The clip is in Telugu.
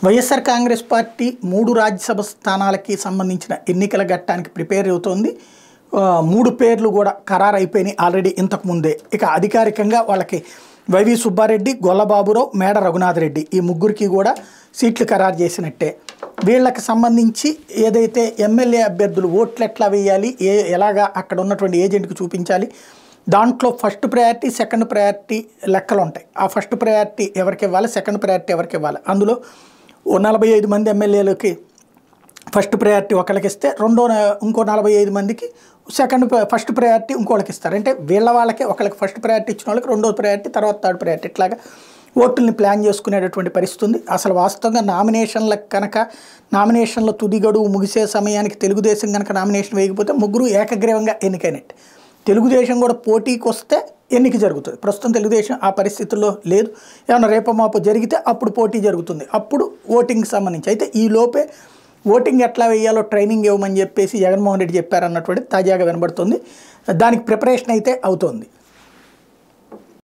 వైఎస్ఆర్ కాంగ్రెస్ పార్టీ 3 రాజ్యసభ స్థానాలకి సంబంధించిన ఎన్నికల ఘట్టానికి ప్రిపేర్ అవుతోంది. 3 పేర్లు కూడా ఖరారు అయిపోయినాయి ఆల్రెడీ ఇంతకు ముందే. ఇక అధికారికంగా వాళ్ళకి వైవి సుబ్బారెడ్డి, గొల్లబాబురావు, మేడ రఘునాథరెడ్డి ఈ ముగ్గురికి కూడా సీట్లు ఖరారు చేసినట్టే. వీళ్ళకి సంబంధించి ఏదైతే ఎమ్మెల్యే అభ్యర్థులు ఓట్లు ఎట్లా వేయాలి, ఎలాగా అక్కడ ఉన్నటువంటి ఏజెంట్కి చూపించాలి, దాంట్లో ఫస్ట్ ప్రయారిటీ సెకండ్ ప్రయారిటీ లెక్కలు ఉంటాయి. ఆ ఫస్ట్ ప్రయారిటీ ఎవరికి ఇవ్వాలి, సెకండ్ ప్రయారిటీ ఎవరికి ఇవ్వాలి, అందులో 45 మంది ఎమ్మెల్యేలకి ఫస్ట్ ప్రయారిటీ ఒకళ్ళకి ఇస్తే ఇంకో 45 మందికి ఫస్ట్ ప్రయారిటీ ఇంకోళ్ళకి ఇస్తారు. అంటే వీళ్ళ వాళ్ళకి ఒకళ్ళకి ఫస్ట్ ప్రయారిటీ ఇచ్చిన వాళ్ళకి రెండో ప్రయారిటీ, తర్వాత థర్డ్ ప్రయారిటీ, ఇట్లాగా ఓటుల్ని ప్లాన్ చేసుకునేటటువంటి పరిస్థితి ఉంది. అసలు వాస్తవంగా నామినేషన్లకు కనుక నామినేషన్ల తుది గడువు ముగిసే సమయానికి తెలుగుదేశం కనుక నామినేషన్ వేయకపోతే ముగ్గురు ఏకగ్రీవంగా ఎన్నికైనట్టు. తెలుగుదేశం కూడా పోటీకి వస్తే ఎన్నిక జరుగుతుంది. ప్రస్తుతం తెలుగుదేశం ఆ పరిస్థితుల్లో లేదు. ఏమన్నా రేపమాపు జరిగితే అప్పుడు పోటీ జరుగుతుంది, అప్పుడు ఓటింగ్కి సంబంధించి. అయితే ఈ లోపే ఓటింగ్ ఎట్లా వేయాలో ట్రైనింగ్ ఇవ్వమని చెప్పేసి జగన్మోహన్ రెడ్డి చెప్పారన్నటువంటి తాజాగా వినబడుతుంది. దానికి ప్రిపరేషన్ అయితే అవుతోంది.